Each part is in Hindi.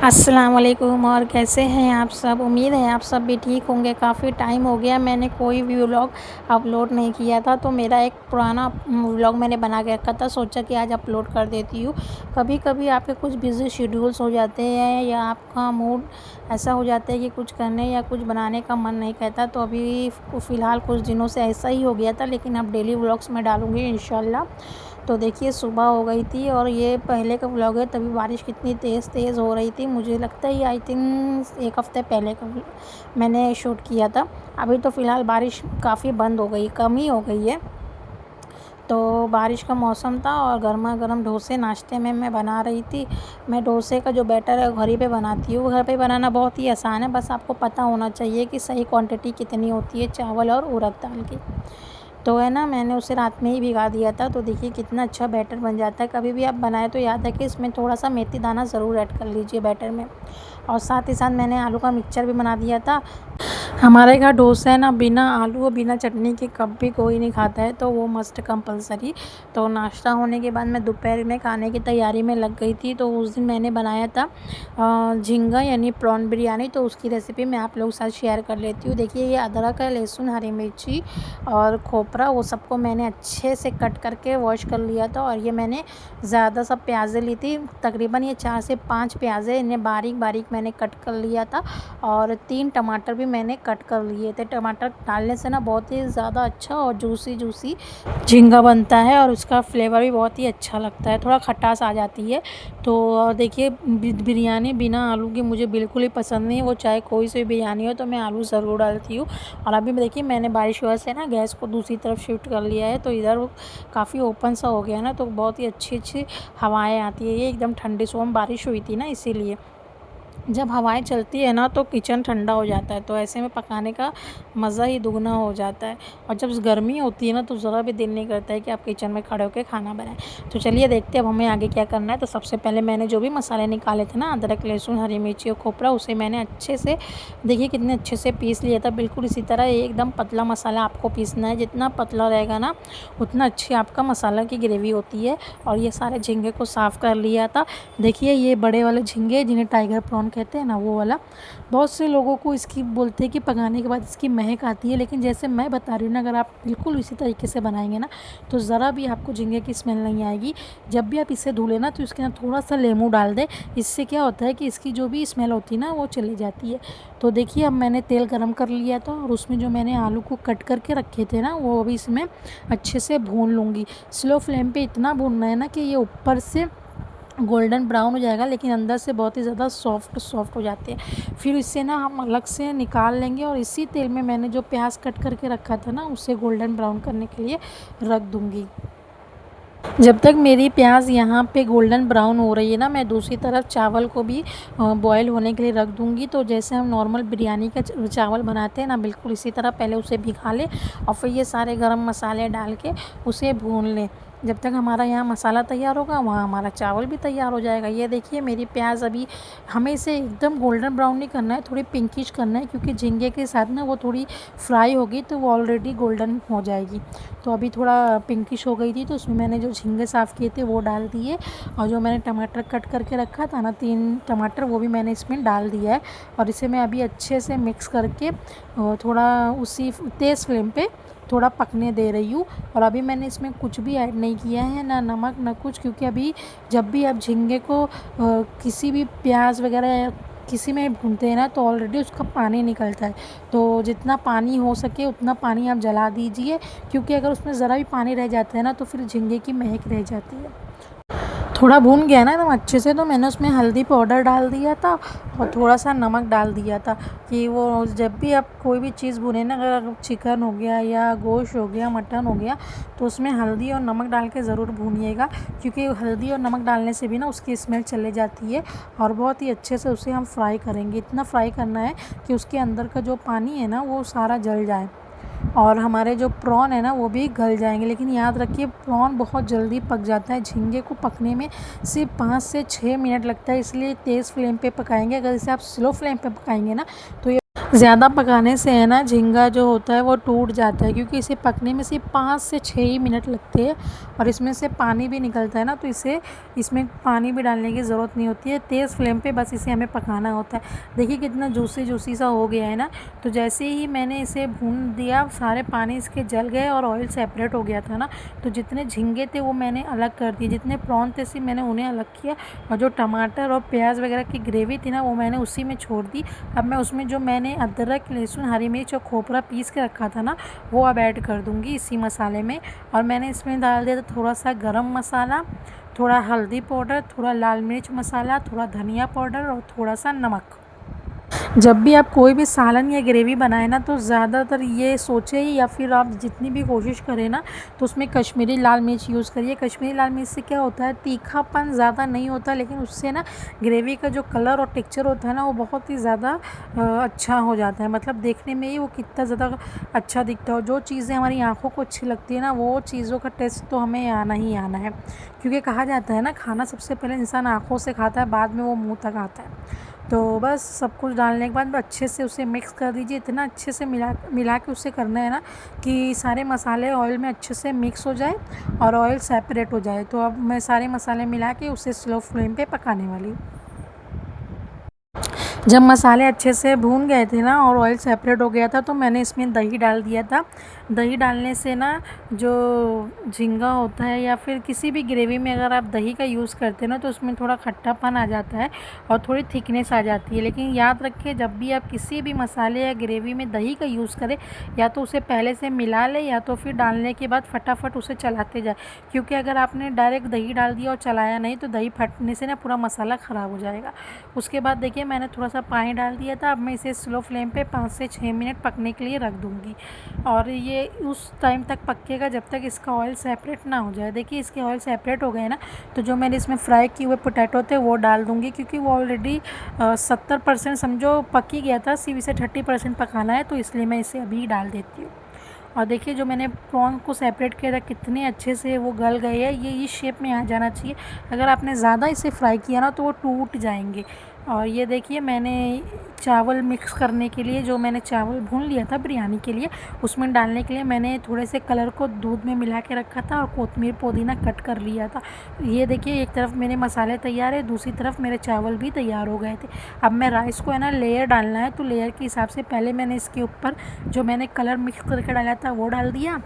अस्सलाम वालेकुम। और कैसे हैं आप सब? उम्मीद है आप सब भी ठीक होंगे। काफ़ी टाइम हो गया मैंने कोई भी व्लॉग अपलोड नहीं किया था, तो मेरा एक पुराना व्लॉग मैंने बना के रखा था, सोचा कि आज अपलोड कर देती हूँ। कभी कभी आपके कुछ बिज़ी शेड्यूल्स हो जाते हैं या आपका मूड ऐसा हो जाता है कि कुछ करने या कुछ बनाने का मन नहीं करता, तो अभी फ़िलहाल कुछ दिनों से ऐसा ही हो गया था, लेकिन अब डेली व्लॉग्स में डालूँगी इंशाल्लाह। तो देखिए सुबह हो गई थी और ये पहले का व्लॉग है, तभी बारिश कितनी तेज़ तेज़ हो रही थी। मुझे लगता है ये आई थिंक एक हफ़्ते पहले का मैंने शूट किया था। अभी तो फ़िलहाल बारिश काफ़ी बंद हो गई, कम ही हो गई है। तो बारिश का मौसम था और गर्मा गर्म डोसे नाश्ते में मैं बना रही थी। मैं डोसे का जो बैटर है घर ही पे बनाती हूँ। घर पे बनाना बहुत ही आसान है, बस आपको पता होना चाहिए कि सही क्वांटिटी कितनी होती है चावल और उड़द दाल की। तो है ना, मैंने उसे रात में ही भिगा दिया था, तो देखिए कितना अच्छा बैटर बन जाता है। कभी भी आप बनाएं तो याद है कि इसमें थोड़ा सा मेथी दाना ज़रूर ऐड कर लीजिए बैटर में। और साथ ही साथ मैंने आलू का मिक्सचर भी बना दिया था। हमारे घर डोसा है ना, बिना आलू और बिना चटनी के कभी कोई नहीं खाता है, तो वो मस्ट कंपलसरी। तो नाश्ता होने के बाद मैं दोपहर में खाने की तैयारी में लग गई थी। तो उस दिन मैंने बनाया था झींगा यानी प्रॉन बिरयानी, तो उसकी रेसिपी मैं आप लोगों के साथ शेयर कर लेती हूँ। देखिए ये अदरक है, लहसुन, हरी मिर्ची और खोपरा, वो सबको मैंने अच्छे से कट करके वॉश कर लिया था। और ये मैंने ज़्यादा सब प्याज़ें ली थी, तकरीबन ये 4 से 5 प्याज़ें, इन्हें बारीक बारीक मैंने कट कर लिया था। और 3 टमाटर भी मैंने कट कर लिए थे। टमाटर डालने से ना बहुत ही ज़्यादा अच्छा और जूसी जूसी झींगा बनता है और उसका फ्लेवर भी बहुत ही अच्छा लगता है, थोड़ा खटास आ जाती है। तो देखिए बिरयानी बिना आलू की मुझे बिल्कुल ही पसंद नहीं है, वो चाहे कोई सी बिरयानी हो तो मैं आलू ज़रूर डालती हूँ। और अभी देखिए मैंने बारिश की वजह से ना गैस को दूसरी तरफ शिफ्ट कर लिया है, तो इधर काफ़ी ओपन सा हो गया है ना, तो बहुत ही अच्छी अच्छी हवाएँ आती है। ये एकदम ठंडी सुबह बारिश हुई थी ना, इसीलिए जब हवाएं चलती है ना तो किचन ठंडा हो जाता है, तो ऐसे में पकाने का मज़ा ही दुगना हो जाता है। और जब गर्मी होती है ना तो ज़रा भी दिल नहीं करता है कि आप किचन में खड़े होकर खाना बनाएं। तो चलिए देखते हैं अब हमें आगे क्या करना है। तो सबसे पहले मैंने जो भी मसाले निकाले थे ना, अदरक, लहसुन, हरी मिर्ची और खोपरा, उसे मैंने अच्छे से देखिए कितने अच्छे से पीस लिया था। बिल्कुल इसी तरह एकदम पतला मसाला आपको पीसना है, जितना पतला रहेगा ना उतना अच्छी आपका मसाला की ग्रेवी होती है। और ये सारे झींगे को साफ़ कर लिया था। देखिए ये बड़े वाले झींगे जिन्हें टाइगर प्रॉन कहते हैं ना, वो वाला। बहुत से लोगों को इसकी बोलते हैं कि पकाने के बाद इसकी महक आती है, लेकिन जैसे मैं बता रही हूँ ना, अगर आप बिल्कुल इसी तरीके से बनाएंगे ना तो ज़रा भी आपको झींगे की स्मेल नहीं आएगी। जब भी आप इसे धुले ना तो इसके अंदर थोड़ा सा लेमू डाल दें, इससे क्या होता है कि इसकी जो भी स्मेल होती है ना वो चली जाती है। तो देखिए अब मैंने तेल गरम कर लिया था और उसमें जो मैंने आलू को कट करके रखे थे ना, वो भी इसमें अच्छे से भून लूँगी। स्लो फ्लेम पे इतना भूनना है ना कि ये ऊपर से गोल्डन ब्राउन हो जाएगा, लेकिन अंदर से बहुत ही ज़्यादा सॉफ्ट सॉफ्ट हो जाते हैं। फिर इससे ना हम अलग से निकाल लेंगे और इसी तेल में मैंने जो प्याज कट करके रखा था ना, उसे गोल्डन ब्राउन करने के लिए रख दूँगी। जब तक मेरी प्याज यहाँ पे गोल्डन ब्राउन हो रही है ना, मैं दूसरी तरफ चावल को भी बॉयल होने के लिए रख दूँगी। तो जैसे हम नॉर्मल बिरयानी का चावल बनाते हैं ना, बिल्कुल इसी तरह पहले उसे भिगा लें और फिर ये सारे गरम मसाले डाल के उसे भून लें। जब तक हमारा यहाँ मसाला तैयार होगा वहाँ हमारा चावल भी तैयार हो जाएगा। ये देखिए मेरी प्याज अभी, हमें इसे एकदम गोल्डन ब्राउन नहीं करना है, थोड़ी पिंकिश करना है, क्योंकि झींगे के साथ ना वो थोड़ी फ्राई होगी तो वो ऑलरेडी गोल्डन हो जाएगी। तो अभी थोड़ा पिंकिश हो गई थी, तो उसमें मैंने जो झींगे साफ़ किए थे वो डाल दिए। और जो मैंने टमाटर कट करके रखा था ना, 3 टमाटर, वो भी मैंने इसमें डाल दिया है। और इसे मैं अभी अच्छे से मिक्स करके थोड़ा उसी तेज़ फ्लेम पे थोड़ा पकने दे रही हूँ। और अभी मैंने इसमें कुछ भी ऐड नहीं किया है, ना नमक ना कुछ, क्योंकि अभी जब भी आप झींगे को किसी भी प्याज वगैरह किसी में भूनते हैं ना तो ऑलरेडी उसका पानी निकलता है। तो जितना पानी हो सके उतना पानी आप जला दीजिए, क्योंकि अगर उसमें ज़रा भी पानी रह जाता है ना तो फिर झींगे की महक रह जाती है। थोड़ा भून गया ना एकदम अच्छे से, तो मैंने उसमें हल्दी पाउडर डाल दिया था और थोड़ा सा नमक डाल दिया था कि वो जब भी आप कोई भी चीज़ भुने ना, अगर चिकन हो गया या गोश्त हो गया, मटन हो गया, तो उसमें हल्दी और नमक डाल के ज़रूर भूनिएगा, क्योंकि हल्दी और नमक डालने से भी ना उसकी स्मेल चले जाती है। और बहुत ही अच्छे से उसे हम फ्राई करेंगे, इतना फ्राई करना है कि उसके अंदर का जो पानी है ना वो सारा जल जाए और हमारे जो प्रॉन है ना वो भी गल जाएंगे। लेकिन याद रखिए प्रॉन बहुत जल्दी पक जाता है, झींगे को पकने में सिर्फ 5 से 6 मिनट लगता है, इसलिए तेज़ फ्लेम पे पकाएंगे। अगर इसे आप स्लो फ्लेम पे पकाएंगे ना तो ये ज़्यादा पकाने से है ना झींगा जो होता है वो टूट जाता है, क्योंकि इसे पकने में सिर्फ 5 से 6 ही मिनट लगते हैं और इसमें से पानी भी निकलता है ना, तो इसे इसमें पानी भी डालने की ज़रूरत नहीं होती है। तेज़ फ्लेम पे बस इसे हमें पकाना होता है। देखिए कितना जूसी जूसी सा हो गया है ना। तो जैसे ही मैंने इसे भून दिया, सारे पानी इसके जल गए और ऑयल सेपरेट हो गया था ना, तो जितने झींगे थे वो मैंने अलग कर दिए, जितने प्रॉन थे सिर्फ मैंने उन्हें अलग किया और जो टमाटर और प्याज वगैरह की ग्रेवी थी ना वो मैंने उसी में छोड़ दी। अब मैं उसमें जो मैंने अदरक, लहसुन, हरी मिर्च और खोपरा पीस के रखा था ना वो अब ऐड कर दूँगी इसी मसाले में। और मैंने इसमें डाल दिया था थोड़ा सा गरम मसाला, थोड़ा हल्दी पाउडर, थोड़ा लाल मिर्च मसाला, थोड़ा धनिया पाउडर और थोड़ा सा नमक। जब भी आप कोई भी सालन या ग्रेवी बनाएं ना तो ज़्यादातर ये सोचें या फिर आप जितनी भी कोशिश करें ना तो उसमें कश्मीरी लाल मिर्च यूज़ करिए। कश्मीरी लाल मिर्च से क्या होता है, तीखापन ज़्यादा नहीं होता, लेकिन उससे ना ग्रेवी का जो कलर और टेक्सचर होता है ना वो बहुत ही ज़्यादा अच्छा हो जाता है। मतलब देखने में ही वो कितना ज़्यादा अच्छा दिखता है। और जो चीज़ें हमारी आँखों को अच्छी लगती है ना वो चीज़ों का टेस्ट तो हमें आना ही आना है, क्योंकि कहा जाता है ना खाना सबसे पहले इंसान आँखों से खाता है, बाद में वो मुँह तक आता है। तो बस सब कुछ डालने के बाद अच्छे से उसे मिक्स कर दीजिए। इतना अच्छे से मिला मिला के उसे करना है ना कि सारे मसाले ऑयल में अच्छे से मिक्स हो जाए और ऑयल सेपरेट हो जाए। तो अब मैं सारे मसाले मिला के उसे स्लो फ्लेम पे पकाने वाली हूँ। जब मसाले अच्छे से भून गए थे ना और ऑयल सेपरेट हो गया था तो मैंने इसमें दही डाल दिया था। दही डालने से ना जो झींगा होता है या फिर किसी भी ग्रेवी में अगर आप दही का यूज़ करते हैं ना तो उसमें थोड़ा खट्टापन आ जाता है और थोड़ी थिकनेस आ जाती है। लेकिन याद रखिए जब भी आप किसी भी मसाले या ग्रेवी में दही का यूज़ करें, या तो उसे पहले से मिला लें या तो फिर डालने के बाद फटाफट उसे चलाते जाए, क्योंकि अगर आपने डायरेक्ट दही डाल दिया और चलाया नहीं तो दही फटने से ना पूरा मसाला ख़राब हो जाएगा। उसके बाद देखिए मैंने थोड़ा सा पानी डाल दिया था। अब मैं इसे स्लो फ्लेम पे 5 से 6 मिनट पकने के लिए रख दूँगी और ये उस टाइम तक पकेगा जब तक इसका ऑयल सेपरेट ना हो जाए। देखिए इसके ऑयल सेपरेट हो गए ना, तो जो मैंने इसमें फ्राई किए हुए पोटैटो थे वो डाल दूँगी, क्योंकि वो ऑलरेडी 70% समझो पक ही गया था, सिर्फ इसे 30% पकाना है, तो इसलिए मैं इसे अभी डाल देती हूँ। और देखिए जो मैंने प्रॉन को सेपरेट किया था कितने अच्छे से वो गल गए हैं। ये इस शेप में आ जाना चाहिए। अगर आपने ज़्यादा इसे फ्राई किया ना तो वो टूट जाएंगे। और ये देखिए मैंने चावल मिक्स करने के लिए जो मैंने चावल भून लिया था बिरयानी के लिए, उसमें डालने के लिए मैंने थोड़े से कलर को दूध में मिला के रखा था और कोतमीर पुदीना कट कर लिया था। ये देखिए एक तरफ मेरे मसाले तैयार है, दूसरी तरफ मेरे चावल भी तैयार हो गए थे। अब मैं राइस को है ना लेयर डालना है, तो लेयर के हिसाब से पहले मैंने इसके ऊपर जो मैंने कलर मिक्स करके डाला था वो डाल दिया।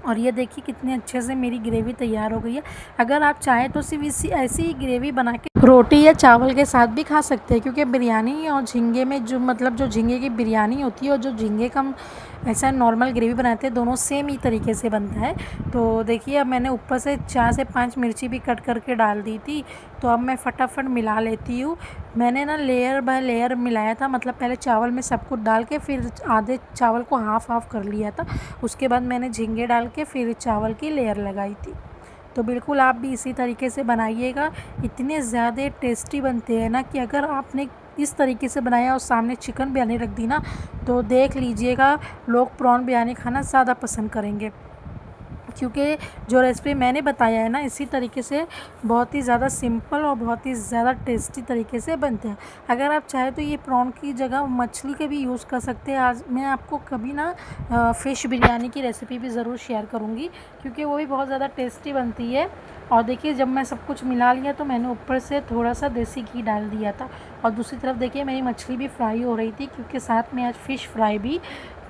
और ये देखिए कितने अच्छे से मेरी ग्रेवी तैयार हो गई है। अगर आप चाहें तो सिर्फ इसी ऐसी ही ग्रेवी बना के रोटी या चावल के साथ भी खा सकते हैं, क्योंकि बिरयानी और झींगे में जो मतलब जो झींगे की बिरयानी होती है और जो झींगे का हम ऐसा नॉर्मल ग्रेवी बनाते हैं दोनों सेम ही तरीके से बनता है। तो देखिए अब मैंने ऊपर से 4 से 5 मिर्ची भी कट करके डाल दी थी। तो अब मैं फटाफट मिला लेती हूँ। मैंने ना लेयर बाय लेयर मिलाया था, मतलब पहले चावल में सब कुछ डाल के फिर आधे चावल को हाफ़ हाफ़ कर लिया था। उसके बाद मैंने झींगे डाल के फिर चावल की लेयर लगाई थी। तो बिल्कुल आप भी इसी तरीके से बनाइएगा। इतने ज़्यादा टेस्टी बनते हैं ना कि अगर आपने इस तरीके से बनाया और सामने चिकन बिरयानी रख दी ना तो देख लीजिएगा लोग प्रॉन बिरयानी खाना ज़्यादा पसंद करेंगे, क्योंकि जो रेसिपी मैंने बताया है ना इसी तरीके से बहुत ही ज़्यादा सिंपल और बहुत ही ज़्यादा टेस्टी तरीके से बनते हैं। अगर आप चाहें तो ये प्रॉन की जगह मछली के भी यूज़ कर सकते हैं। आज मैं आपको कभी ना फ़िश बिरयानी की रेसिपी भी ज़रूर शेयर करूँगी, क्योंकि वो भी बहुत ज़्यादा टेस्टी बनती है। और देखिए जब मैं सब कुछ मिला लिया तो मैंने ऊपर से थोड़ा सा देसी घी डाल दिया था। और दूसरी तरफ देखिए मेरी मछली भी फ्राई हो रही थी, क्योंकि साथ में आज फ़िश फ्राई भी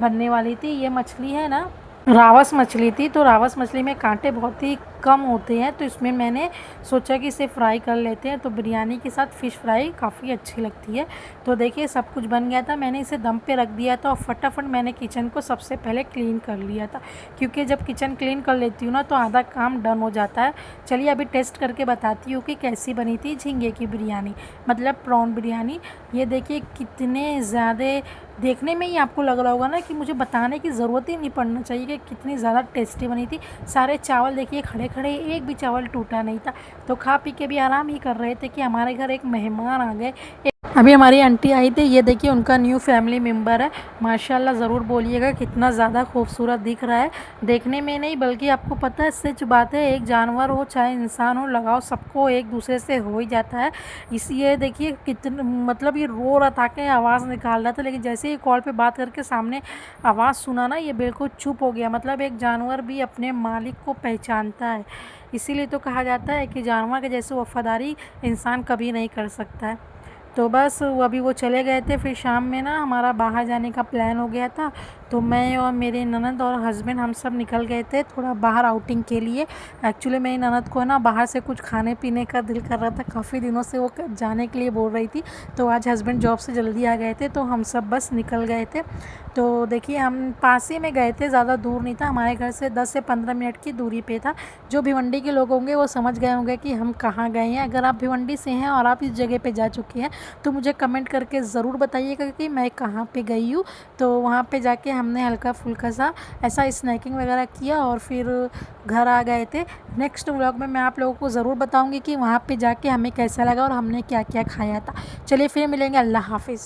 बनने वाली थी। ये मछली है ना रावस मछली थी, तो रावस मछली में कांटे बहुत ही कम होते हैं, तो इसमें मैंने सोचा कि इसे फ्राई कर लेते हैं। तो बिरयानी के साथ फ़िश फ्राई काफ़ी अच्छी लगती है। तो देखिए सब कुछ बन गया था, मैंने इसे दम पे रख दिया था और फटाफट मैंने किचन को सबसे पहले क्लीन कर लिया था, क्योंकि जब किचन क्लीन कर लेती हूँ ना तो आधा काम डन हो जाता है। चलिए अभी टेस्ट करके बताती हूँ कि कैसी बनी थी झींगे की बिरयानी, मतलब प्रॉन बिरयानी। ये देखिए कितने ज़्यादा देखने में ही आपको लग रहा होगा ना कि मुझे बताने की ज़रूरत ही नहीं पड़ना चाहिए कि कितनी ज़्यादा टेस्टी बनी थी। सारे चावल देखिए खड़े खड़े, एक भी चावल टूटा नहीं था। तो खा पी के भी आराम ही कर रहे थे कि हमारे घर एक मेहमान आ गए। अभी हमारी आंटी आई थी, ये देखिए उनका न्यू फैमिली मेम्बर है। माशाल्लाह ज़रूर बोलिएगा कितना ज़्यादा खूबसूरत दिख रहा है। देखने में नहीं बल्कि आपको पता है सच बात है, एक जानवर हो चाहे इंसान हो, लगाव सबको एक दूसरे से हो ही जाता है। इसलिए देखिए कितन मतलब ये रो रहा था कि आवाज़ निकाल रहा था, लेकिन जैसे ही कॉल पे बात करके सामने आवाज़ सुना ना, ये बिल्कुल चुप हो गया। मतलब एक जानवर भी अपने मालिक को पहचानता है। इसीलिए तो कहा जाता है कि जानवर के जैसे वफ़ादारी इंसान कभी नहीं कर सकता है। तो बस वो अभी वो चले गए थे, फिर शाम में ना हमारा बाहर जाने का प्लान हो गया था। तो मैं और मेरे ननद और हस्बैंड हम सब निकल गए थे थोड़ा बाहर आउटिंग के लिए। एक्चुअली मेरी ननद को ना बाहर से कुछ खाने पीने का दिल कर रहा था, काफ़ी दिनों से वो जाने के लिए बोल रही थी। तो आज हस्बैंड जॉब से जल्दी आ गए थे तो हम सब बस निकल गए थे। तो देखिए हम पास ही में गए थे, ज़्यादा दूर नहीं था, हमारे घर से 10 से 15 मिनट की दूरी पे था। जो भिवंडी के लोग होंगे वो समझ गए होंगे कि हम कहाँ गए हैं। अगर आप भिवंडी से हैं और आप इस जगह पे जा चुके हैं तो मुझे कमेंट करके ज़रूर बताइएगा कि मैं कहाँ पे गई हूँ। तो वहाँ पे जाके हमने हल्का फुल्का सा ऐसा स्नैकिंग वगैरह किया और फिर घर आ गए थे। नेक्स्ट व्लॉग में मैं आप लोगों को ज़रूर बताऊँगी कि वहाँ पे जाके हमें कैसा लगा और हमने क्या क्या खाया था। चलिए फिर मिलेंगे, अल्लाह हाफिज़।